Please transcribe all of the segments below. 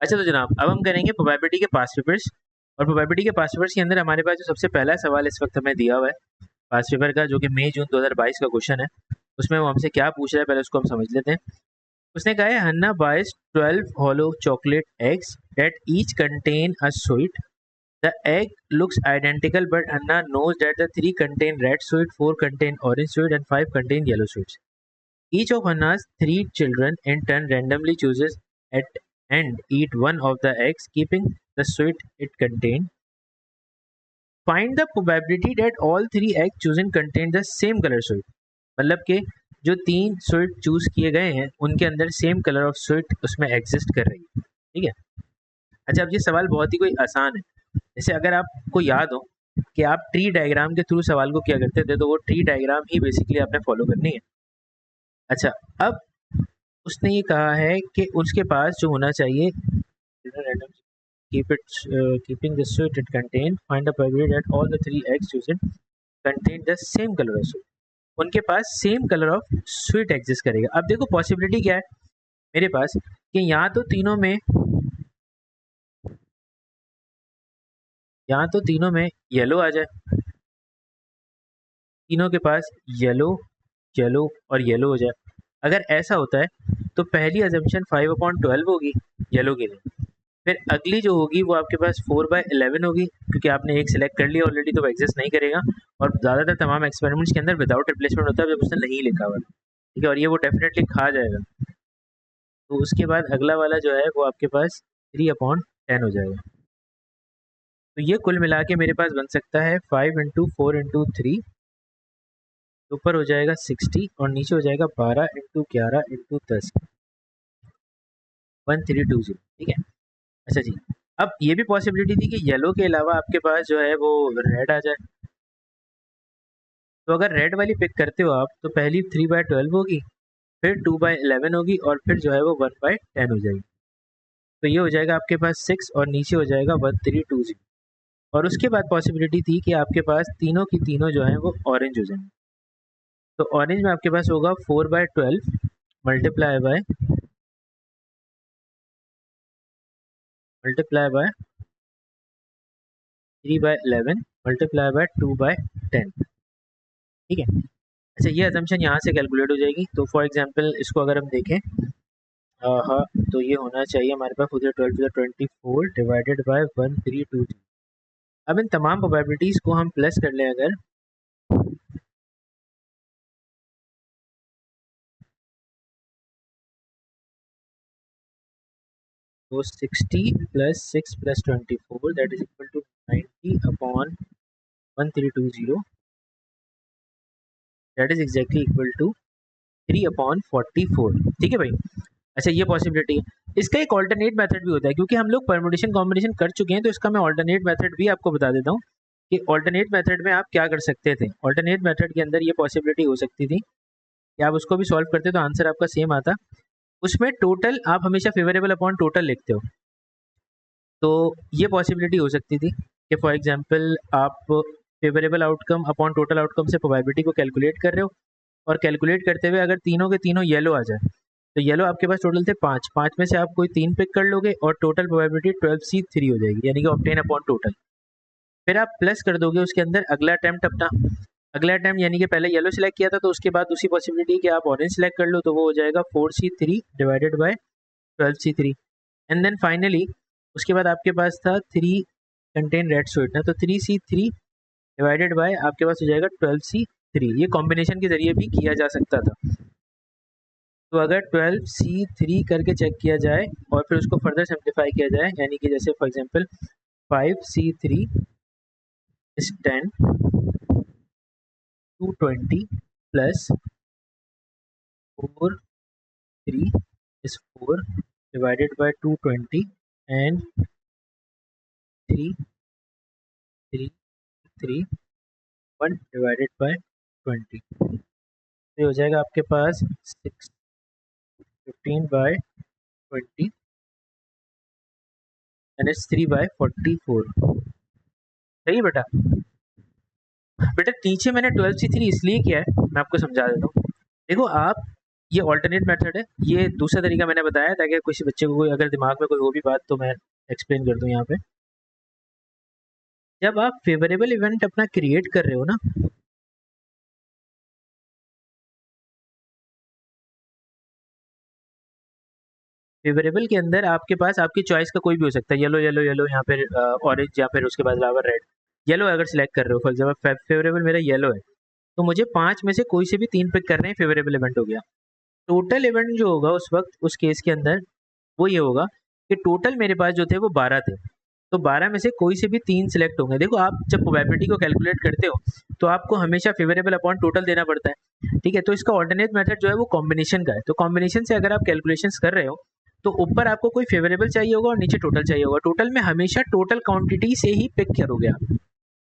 अच्छा तो जनाब अब हम करेंगे प्रोबेबिलिटी के पास्ट पेपर्स। और प्रोबेबिलिटी के पास्ट पेपर्स के अंदर हमारे पास जो सबसे पहला सवाल इस वक्त हमें दिया हुआ है पास्ट पेपर का, जो कि मई जून 2022 का क्वेश्चन है। उसमें वो हमसे क्या पूछ रहा है पहले उसको हम समझ लेते हैं। उसने कहा है हन्ना buys 12 hollow chocolate eggs that each contain a sweet. The egg looks identical, but Hannah knows that the 3 contain red sweet, 4 contain orange sweet, and 5 contain yellow sweets. Each of Hannah's 3 children in turn randomly chooses at and eat one of the eggs, keeping the sweet it contained. Find the probability that all 3 eggs chosen contain the same color sweet. मतलब कि जो 3 sweet choose किए गए हैं उनके अंदर same colour of sweet उसमें exist कर रही है। ठीक है। अच्छा अब ये सवाल बहुत ही कोई आसान है। जैसे अगर आपको याद हो कि आप ट्री डायग्राम के थ्रू सवाल को क्या करते थे, तो वो ट्री डायग्राम ही बेसिकली आपने फॉलो करनी है। अच्छा अब उसने ये कहा है कि उसके पास जो होना चाहिए keeping the sweet it contained, find the probability that all the 3 eggs chosen contain the same color of sweet. उनके पास same colour of sweet exist करेगा। अब देखो पॉसिबिलिटी क्या है मेरे पास कि यहाँ तो तीनों में येलो आ जाए, तीनों के पास येलो येलो और येलो हो जाए। अगर ऐसा होता है तो पहली अजम्पशन 5/12 होगी येलो के लिए। फिर अगली जो होगी वो आपके पास 4/11 होगी, क्योंकि आपने एक सिलेक्ट कर लिया ऑलरेडी तो वो एग्जिस्ट नहीं करेगा। और ज़्यादातर तमाम एक्सपेरिमेंट्स के अंदर विदाउट रिप्लेसमेंट होता है जब उसने नहीं लिखा हुआ। ठीक है, और ये वो डेफिनेटली खा जाएगा। तो उसके बाद अगला वाला जो है वो आपके पास 3/10 हो जाएगा। तो ये कुल मिला के मेरे पास बन सकता है 5 इंटू 4 इंटू 3, ऊपर हो जाएगा 60 और नीचे हो जाएगा 12 इंटू 11 इंटू 10, 1320। ठीक है। अच्छा जी, अब ये भी पॉसिबिलिटी थी कि येलो के अलावा आपके पास जो है वो रेड आ जाए। तो अगर रेड वाली पिक करते हो आप तो पहली 3/12 होगी, फिर 2/11 होगी और फिर जो है वो 1/10 हो जाएगी। तो ये हो जाएगा आपके पास 6 और नीचे हो जाएगा 1320। और उसके बाद पॉसिबिलिटी थी कि आपके पास तीनों की तीनों जो हैं वो ऑरेंज हो जाएंगे। तो ऑरेंज में आपके पास होगा 4/12 मल्टीप्लाई बाय 3/11 मल्टीप्लाई बाय 2/10। ठीक है। अच्छा ये असम्पशन यहाँ से कैलकुलेट हो जाएगी। तो फॉर एग्जांपल इसको अगर हम देखें, हाँ, तो ये होना चाहिए हमारे पास 12 डिवाइडेड बाय 1320। अब इन तमाम प्रोबेबिलिटीज़ को हम प्लस कर लें अगर, तो 60 plus 6 plus 24 that is equal to 90/1320, that is exactly equal to 3/44। ठीक है भाई। अच्छा ये पॉसिबिलिटी है। इसका एक ऑल्टरनेट मेथड भी होता है, क्योंकि हम लोग परमुटेशन कॉम्बिनेशन कर चुके हैं तो इसका मैं ऑल्टरनेट मेथड भी आपको बता देता हूँ कि ऑल्टरनेट मेथड में आप क्या कर सकते थे। ऑल्टरनेट मेथड के अंदर ये पॉसिबिलिटी हो सकती थी कि आप उसको भी सॉल्व करते तो आंसर आपका सेम आता। उसमें टोटल आप हमेशा फेवरेबल अपॉन टोटल लिखते हो, तो ये पॉसिबिलिटी हो सकती थी कि फॉर एग्जांपल आप favourable outcome upon total outcome से प्रोबेबिलिटी को कैलकुलेट कर रहे हो, और कैलकुलेट करते हुए अगर तीनों के तीनों येलो आ जाए तो येलो आपके पास टोटल थे 5, 5 में से आप कोई 3 पिक कर लोगे और टोटल प्रोबेबिलिटी 12C3 हो जाएगी, यानी कि ऑब्टेन अपॉन टोटल। फिर आप प्लस कर दोगे उसके अंदर अगला अटेम्प्ट अपना, अगला अटेम्प्ट यानी कि पहले येलो सिलेक्ट किया था तो उसके बाद दूसरी पॉसिबिलिटी कि आप ऑरेंज सेलेक्ट कर लो, तो वो हो जाएगा 4C3 divided by 12C3। And then finally उसके बाद आपके पास था 3 कंटेन रेड स्वीट ना, तो 3C3 डिवाइडेड बाय आपके पास हो जाएगा 12C3। ये कॉम्बिनेशन के जरिए भी किया जा सकता था। तो अगर 12C3 करके चेक किया जाए और फिर उसको फर्दर सिंप्लीफाई किया जाए, यानी कि जैसे for example 5C3 is 10, 220 plus 4 3 is 4 divided by 220 and 3 3 3 1 divided by 20। तो हो जाएगा आपके पास 15/20 and it's 3/44। सही है बेटा। बेटा नीचे मैंने 12C3 इसलिए किया है, मैं आपको समझा देता हूँ। देखो आप ये ऑल्टरनेट मेथड है, ये दूसरा तरीका मैंने बताया ताकि किसी बच्चे को कोई अगर दिमाग में कोई हो भी बात तो मैं एक्सप्लेन कर दूं यहाँ पे। जब आप फेवरेबल इवेंट अपना क्रिएट कर रहे हो ना, फेवरेबल के अंदर आपके पास आपकी चॉइस का कोई भी हो सकता है, येलो येलो येलो, यहाँ पे ऑरेंज, या फिर उसके बाद अलावा रेड। येलो अगर सिलेक्ट कर रहे हो, फॉर एग्जाम्पल फेवरेबल मेरा येलो है, तो मुझे 5 में से कोई से भी 3 पिक करने हैं, फेवरेबल इवेंट हो गया। टोटल इवेंट जो होगा उस वक्त उस केस के अंदर वो ये होगा कि टोटल मेरे पास जो थे वो 12 थे, तो 12 में से कोई से भी 3 सिलेक्ट होंगे। देखो आप जब प्रोबेबिलिटी को कैलकुलेट करते हो तो आपको हमेशा फेवरेबल अपॉन टोटल देना पड़ता है, ठीक है। तो इसका ऑल्टरनेट मेथड जो है वो कॉम्बिनेशन का है, तो कॉम्बिनेशन से अगर आप कैलकुलेशंस कर रहे हो तो ऊपर आपको कोई फेवरेबल चाहिए होगा और नीचे टोटल चाहिए होगा। टोटल में हमेशा टोटल क्वांटिटी से ही पिक करोगे आप,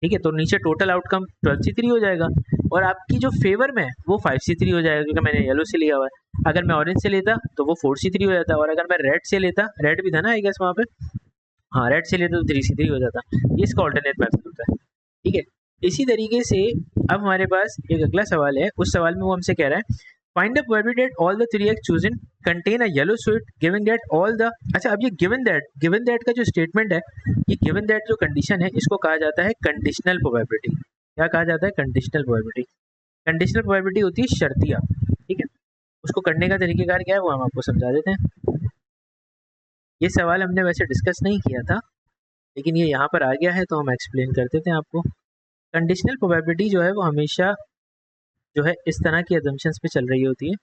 ठीक है। तो नीचे टोटल आउटकम 12C3 हो जाएगा और आपकी जो फेवर में है वो 5C3 हो जाएगा, क्योंकि मैंने येलो से लिया हुआ है। अगर मैं ऑरेंज से लेता तो वो 4C3 हो जाता, और अगर मैं रेड से लेता, रेड भी था ना आई गेस वहाँ पे, हाँ रेड से लेता तो 3C3 हो जाता। ये इसका ऑल्टरनेट मेथड होता है, ठीक है। इसी तरीके से अब हमारे पास एक अगला सवाल है, उस सवाल में वो हमसे कह रहा है find the probability that all the 3x chosen contain a yellow sweet given that all the. अच्छा, अब ये गिवन दैट का जो स्टेटमेंट है, ये गिवन दैट जो कंडीशन है इसको कहा जाता है कंडीशनल प्रोबेबिलिटी। क्या कहा जाता है? Conditional probability. कंडीशनल प्रोबेबिलिटी होती है शर्तिया, ठीक है। उसको करने का तरीकेकार क्या है वो हम आपको समझा देते हैं। ये सवाल हमने वैसे डिस्कस नहीं किया था, लेकिन ये यहाँ पर आ गया है तो हम एक्सप्लेन कर देते हैं आपको। कंडीशनल प्रोबेबिलिटी जो है वो हमेशा जो है इस तरह की अजम्पशंस पे चल रही होती है,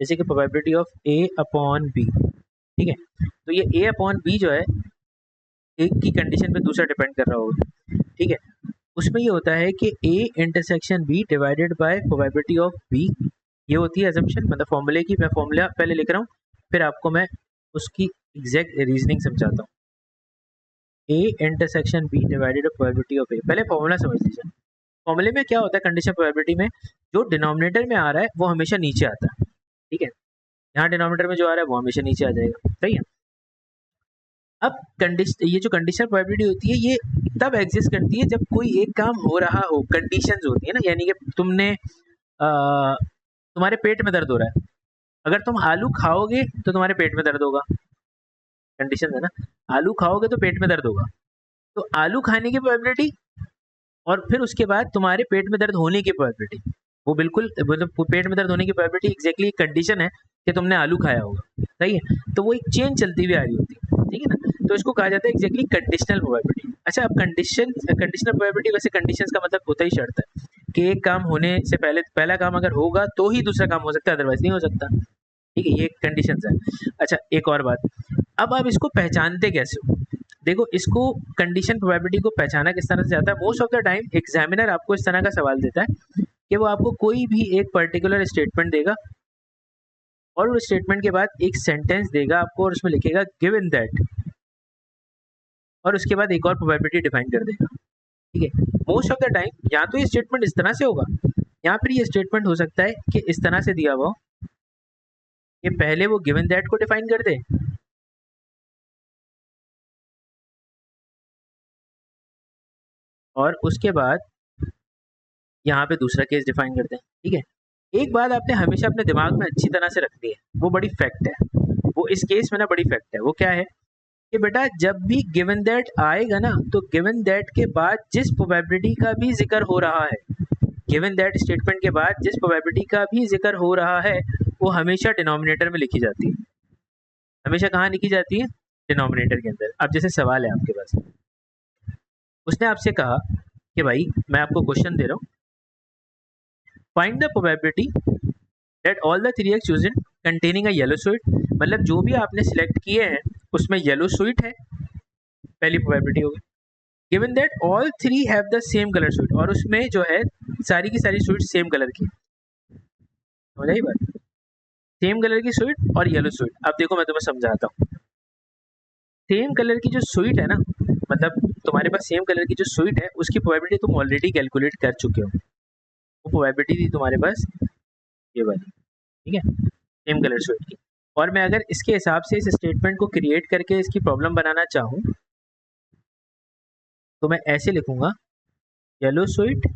जैसे कि probability of A upon B, ठीक है। तो ये ए अपॉन बी जो है एक की कंडीशन पे दूसरा डिपेंड कर रहा होगा, ठीक है। उसमें ये होता है कि A intersection B divided by probability of B, ये होती है अजम्पशन। मतलब फॉर्मूले की मैं फॉर्मूला पहले लिख रहा हूँ, फिर आपको मैं उसकी एग्जैक्ट रीजनिंग समझाता हूँ। A intersection B divided probability of A, पहले फॉर्मूला समझ लीजिए। फॉर्मूले में क्या होता है कंडीशन प्रोबेबिलिटी में, जो डिनोमिनेटर में आ रहा है वो हमेशा नीचे आता है, ठीक है। यहाँ डिनोमिनेटर में जो आ रहा है वो हमेशा नीचे आ जाएगा, सही है। अब कंडीशन, ये जो कंडीशन प्रोबेबिलिटी होती है ये तब एग्जिस्ट करती है जब कोई एक काम हो रहा हो, कंडीशंस होती है ना। यानी कि तुम्हारे पेट में दर्द हो रहा है, अगर तुम आलू खाओगे तो तुम्हारे पेट में दर्द होगा, कंडीशन है ना। आलू खाओगे तो पेट में दर्द होगा, तो आलू खाने की प्रोबेबिलिटी और फिर उसके बाद तुम्हारे पेट में दर्द होने की प्रोबेबिलिटी, वो बिल्कुल मतलब पेट में दर्द होने की प्रोबेबिलिटी एग्जैक्टली कंडीशन है कि तुमने आलू खाया होगा, सही है। तो वो एक चेन चलती हुई आ रही होती है, ठीक है ना। तो इसको कहा जाता है एग्जैक्टली कंडीशनल प्रोबेबिलिटी। अच्छा, अब कंडीशनल प्रोबेबिलिटी वैसे कंडीशंस का मतलब होता ही शर्त है कि एक काम होने से पहले पहला काम अगर होगा तो ही दूसरा काम हो सकता है, अदरवाइज नहीं हो सकता, ठीक है। ये कंडीशन है। अच्छा, एक और बात, अब आप इसको पहचानते कैसे हो? देखो, इसको कंडीशन प्रोबेबिलिटी को पहचाना किस तरह से जाता है। Most of the time examiner आपको इस तरह का सवाल देता है कि वो आपको कोई भी एक पर्टिकुलर स्टेटमेंट देगा और उस स्टेटमेंट के बाद एक सेंटेंस देगा आपको और उसमें लिखेगा गिवन दैट, और उसके बाद एक और प्रोबेबिलिटी डिफाइन कर देगा, ठीक है। मोस्ट ऑफ द टाइम या तो ये स्टेटमेंट इस तरह से होगा या फिर ये स्टेटमेंट हो सकता है कि इस तरह से दिया हुआ हो कि पहले वो गिवन दैट को डिफाइन कर दे और उसके बाद यहाँ पे दूसरा केस डिफाइन करते हैं, ठीक है। एक बात आपने हमेशा अपने दिमाग में अच्छी तरह से रखनी है, वो बड़ी फैक्ट है, वो इस केस में ना बड़ी फैक्ट है। वो क्या है कि बेटा जब भी गिवन दैट आएगा ना, तो गिवन दैट के बाद जिस प्रोबेबिलिटी का भी जिक्र हो रहा है, गिवन दैट स्टेटमेंट के बाद जिस प्रोबेबिलिटी का भी जिक्र हो रहा है वो हमेशा डिनोमिनेटर में लिखी जाती है। हमेशा कहाँ लिखी जाती है? डिनोमिनेटर के अंदर। अब जैसे सवाल है आपके पास, उसने आपसे कहा कि भाई मैं आपको क्वेश्चन दे रहा हूँ, find the probability that all the 3x chosen containing a yellow sweet. मतलब जो भी आपने सिलेक्ट किए हैं उसमें येलो स्वीट है, पहली प्रोबेबिलिटी होगी। Given that all 3 have the same colour sweet, और उसमें जो है सारी की सारी स्वीट सेम कलर की, समझ आई बात? सेम कलर की स्वीट और येलो स्वीट। अब देखो मैं तुम्हें समझाता हूँ। सेम कलर की जो स्वीट है ना, मतलब तुम्हारे पास सेम कलर की जो स्वीट है उसकी प्रोबेबिलिटी तुम ऑलरेडी कैलकुलेट कर चुके हो। वो प्रोबेबिलिटी थी तुम्हारे पास ये वाली, ठीक है, सेम कलर स्वीट की। और मैं अगर इसके हिसाब से इस स्टेटमेंट को क्रिएट करके इसकी प्रॉब्लम बनाना चाहूँ तो मैं ऐसे लिखूंगा, yellow sweet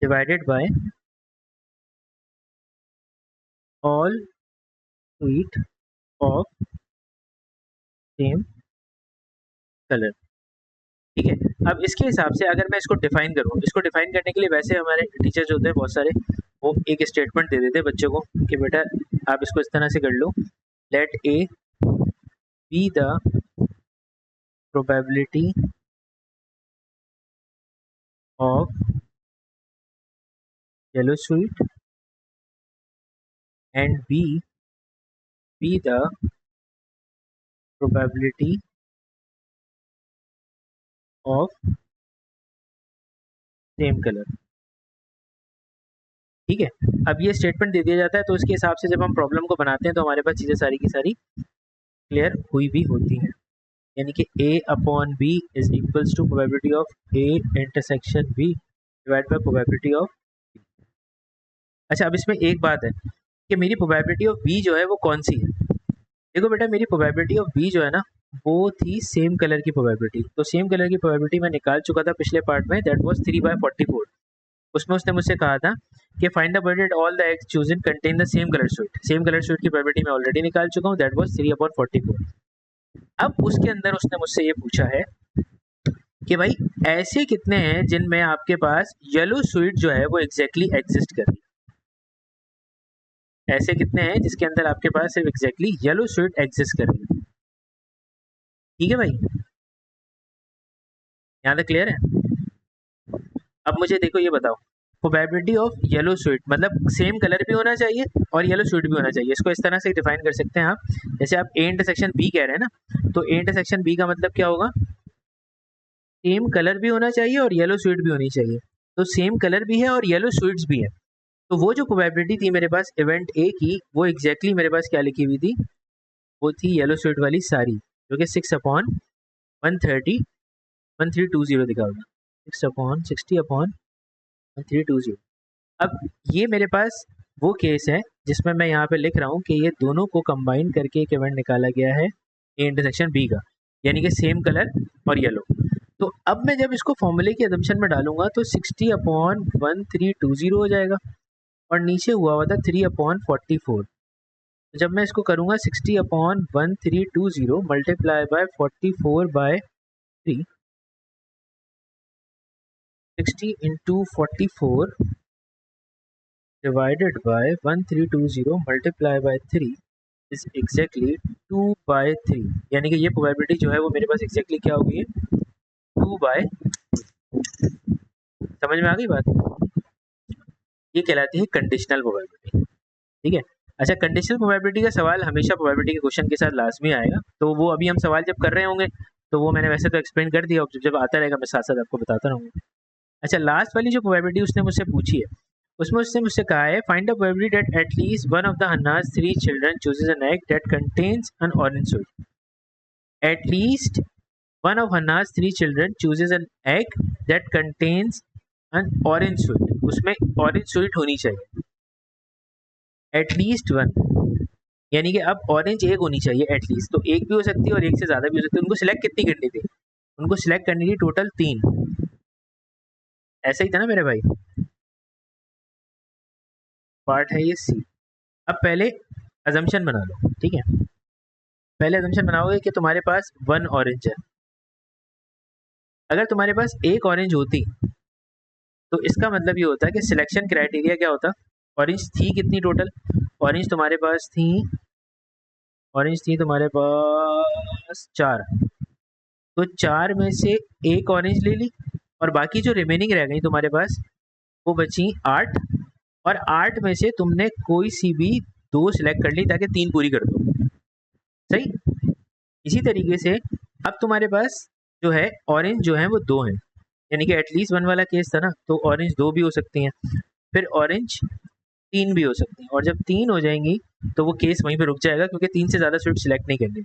divided by all sweet of same colour. ठीक है, अब इसके हिसाब से अगर मैं इसको डिफाइन करूँ, इसको डिफाइन करने के लिए वैसे हमारे टीचर्स होते हैं बहुत सारे, वो एक स्टेटमेंट दे देते हैं बच्चों को कि बेटा आप इसको इस तरह से कर लो, let A be the probability of yellow sweet and B be the probability of same colour. ठीक है, अब ये स्टेटमेंट दे दिया जाता है, तो उसके हिसाब से जब हम प्रॉब्लम को बनाते हैं तो हमारे पास चीज़ें सारी की सारी क्लियर हुई भी होती हैं। यानी कि a upon b is equals to probability of a intersection b divide by probability of. अच्छा, अब इसमें एक बात है कि मेरी प्रोबेबिलिटी ऑफ b जो है वो कौन सी है। देखो बेटा, मेरी प्रोबेबिलिटी ऑफ b जो है ना, वो थी सेम कलर की प्रोबेबिलिटी। तो सेम कलर की प्रोबेबिलिटी मैं निकाल चुका था पिछले पार्ट में, दैट वाज 3/44। उसमें उसने मुझसे कहा था कि find the probability all the eggs chosen contain the same colour sweet. Same colour sweet की प्रोबेबिलिटी मैं ऑलरेडी निकाल चुका हूँ, दैट वाज 3/44। अब उसके अंदर उसने मुझसे ये पूछा है कि भाई ऐसे कितने हैं जिनमें आपके पास येलो स्वीट जो है वो एग्जैक्टली एग्जिस्ट कर रही है। ऐसे कितने हैं जिसके अंदर आपके पास सिर्फ एग्जैक्टली येलो स्वीट एग्जिस्ट कर रही है। ठीक है भाई, यहाँ तक क्लियर है। अब मुझे देखो ये बताओ, प्रोबेबिलिटी ऑफ येलो स्वीट मतलब सेम कलर भी होना चाहिए और येलो स्वीट भी होना चाहिए। इसको इस तरह से डिफाइन कर सकते हैं आप, जैसे आप ए इंटरसेक्शन बी कह रहे हैं ना, तो ए इंटरसेक्शन बी का मतलब क्या होगा, सेम कलर भी होना चाहिए और येलो स्वीट भी होनी चाहिए। तो सेम कलर भी है और येलो स्वीट्स भी है। तो वो जो प्रोबेबिलिटी थी मेरे पास इवेंट ए की, वो एग्जैक्टली मेरे पास क्या लिखी हुई थी, वो थी येलो स्वीट वाली सारी, जो कि 6/1320 दिखा होगा, 6/60/1320। अब ये मेरे पास वो केस है जिसमें मैं यहाँ पे लिख रहा हूँ कि ये दोनों को कंबाइन करके एक इवेंट निकाला गया है ए इंटरसेक्शन बी का, यानी कि सेम कलर और येलो। तो अब मैं जब इसको फॉर्मूले की अजम्पशन में डालूंगा तो 60/1320 हो जाएगा और नीचे हुआ हुआ था 3/44। तो जब मैं इसको करूँगा 60/1320 multiply by 44/3, 60 into 44 divided by 1320 multiply by 3 is exactly 2/3। यानी कि ये प्रोबेबिलिटी जो है वो मेरे पास एग्जैक्टली क्या हो गई है, 2/। समझ में आ गई बात, ये कहलाती है कंडीशनल प्रोबेबिलिटी। ठीक है, अच्छा, कंडीशनल प्रोबेबिलिटी का सवाल हमेशा प्रोबेबिलिटी के क्वेश्चन के साथ लाजमी आएगा, तो वो अभी हम सवाल जब कर रहे होंगे तो वो मैंने वैसे तो एक्सप्लेन कर दिया, जब आता रहेगा मैं साथ साथ आपको बताता रहूँगा। अच्छा, लास्ट वाली जो प्रोबेबिलिटी उसने मुझसे पूछी है, उसमें उसने मुझसे कहा है find the probability that at least one of the Hannah's 3 children chooses an egg that contains an orange sweet. At least one of Hannah's 3 children chooses an egg that contains an orange sweet. उसमें orange sweet होनी चाहिए, at least one, यानी कि अब orange एक होनी चाहिए at least. तो एक भी हो सकती है और एक से ज़्यादा भी हो सकती है। उनको सिलेक्ट कितनी करनी थी, उनको सिलेक्ट करनी थी टोटल 3। ऐसा ही था ना मेरे भाई, पार्ट है ये सी। अब पहले अजम्पशन बना लो, ठीक है। पहले अजम्पशन बनाओगे कि तुम्हारे पास 1 ऑरेंज है। अगर तुम्हारे पास एक ऑरेंज होती तो इसका मतलब ये होता है कि सिलेक्शन क्राइटेरिया क्या होता, ऑरेंज थी कितनी टोटल, ऑरेंज तुम्हारे पास थी, ऑरेंज थी तुम्हारे पास 4। तो 4 में से एक ऑरेंज ले ली और बाकी जो रिमेनिंग रह गई तुम्हारे पास वो बची 8, और 8 में से तुमने कोई सी भी 2 सिलेक्ट कर ली ताकि 3 पूरी कर दो। सही, इसी तरीके से अब तुम्हारे पास जो है ऑरेंज जो है वो 2 हैं, यानी कि एटलीस्ट 1 वाला केस था ना, तो ऑरेंज 2 भी हो सकती हैं, फिर ऑरेंज 3 भी हो सकती हैं, और जब 3 हो जाएंगी तो वो केस वहीं पे रुक जाएगा क्योंकि 3 से ज़्यादा स्विफ्ट सिलेक्ट नहीं करनी।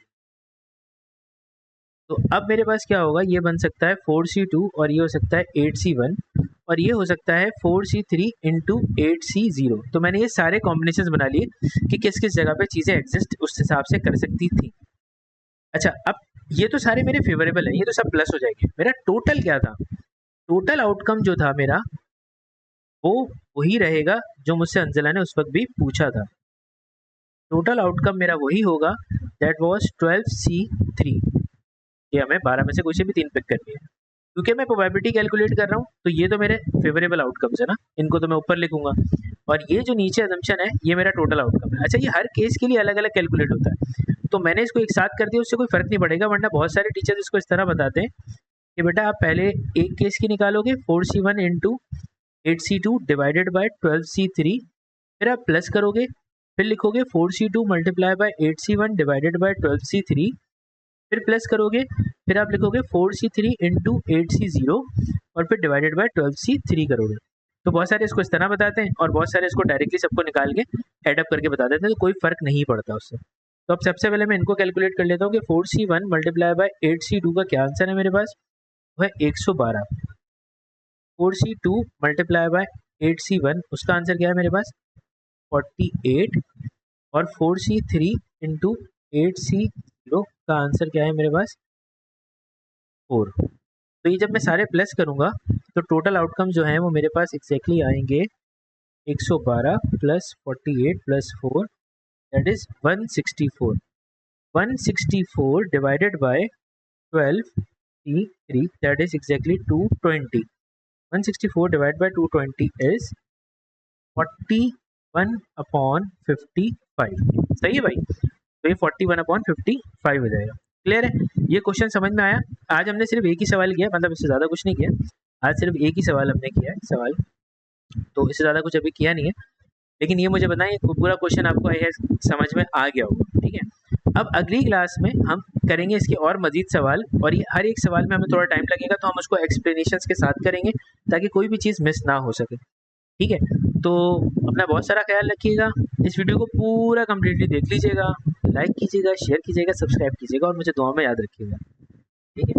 तो अब मेरे पास क्या होगा, ये बन सकता है 4C2 और ये हो सकता है 8C1 और ये हो सकता है 4C3 इंटू 8C0। तो मैंने ये सारे कॉम्बिनेशन बना लिए कि किस किस जगह पे चीज़ें एग्जिस्ट उस हिसाब से कर सकती थी। अच्छा, अब ये तो सारे मेरे फेवरेबल हैं, ये तो सब प्लस हो जाएंगे। मेरा टोटल क्या था, टोटल आउटकम जो था मेरा वो वही रहेगा जो मुझसे अंजला ने उस वक्त भी पूछा था। टोटल आउटकम मेरा वही होगा दैट वाज 12C3। ये हमें 12 में से कोई से भी 3 पिक करनी है। क्योंकि मैं प्रोबेबिलिटी कैलकुलेट कर रहा हूँ तो ये तो मेरे फेवरेबल आउटकम्स है ना, इनको तो मैं ऊपर लिखूंगा, और ये जो नीचे अजम्पशन है ये मेरा टोटल आउटकम है। अच्छा, ये हर केस के लिए अलग अलग कैलकुलेट होता है, तो मैंने इसको एक साथ कर दिया, उससे कोई फर्क नहीं पड़ेगा। वरना बहुत सारे टीचर्स इसको इस तरह बताते हैं कि बेटा आप पहले एक केस की निकालोगे 4C1 into 8C2 divided by 12C3, फिर आप प्लस करोगे, फिर लिखोगे 4C2 multiply by 8C1 divided by 12C3, फिर प्लस करोगे, फिर आप लिखोगे 4C3 इंटू 8C0 और फिर डिवाइडेड बाय 12C3 करोगे। तो बहुत सारे इसको इस तरह बताते हैं और बहुत सारे इसको डायरेक्टली सबको निकाल के एडअप करके बता देते हैं, तो कोई फर्क नहीं पड़ता उससे। तो अब सबसे पहले मैं इनको कैलकुलेट कर लेता हूँ कि 4C1 मल्टीप्लाई बाय 8C2 का क्या आंसर है मेरे पास, वो है 112। 4C2 मल्टीप्लाई बाय 8C1 उसका आंसर क्या है मेरे पास, 48, और 4C3 इंटू 8C0 का आंसर क्या है मेरे पास, 4। तो ये जब मैं सारे प्लस करूंगा तो टोटल आउटकम जो है वो मेरे पास एग्जैक्टली आएंगे 112 plus 48 plus 4, that is 164। 164 divided by 12C3, that is exactly 220। 164 divide by 220 is 41/55। सही है भाई, तो ये 41/55 हो जाएगा। क्लियर है, ये क्वेश्चन समझ में आया। आज हमने सिर्फ एक ही सवाल किया, मतलब इससे ज़्यादा कुछ नहीं किया। आज सिर्फ एक ही सवाल हमने किया है, सवाल, तो इससे ज़्यादा कुछ अभी किया नहीं है। लेकिन ये मुझे बताएं, पूरा क्वेश्चन आपको है समझ में आ गया होगा, ठीक है। अब अगली क्लास में हम करेंगे इसके और मजीद सवाल, और ये हर एक सवाल में हमें थोड़ा टाइम लगेगा, तो हम उसको एक्सप्लेनेशंस के साथ करेंगे ताकि कोई भी चीज़ मिस ना हो सके, ठीक है। तो अपना बहुत सारा ख्याल रखिएगा, इस वीडियो को पूरा कम्प्लीटली देख लीजिएगा, लाइक कीजिएगा, शेयर कीजिएगा, सब्सक्राइब कीजिएगा और मुझे दुआ में याद रखिएगा, ठीक है।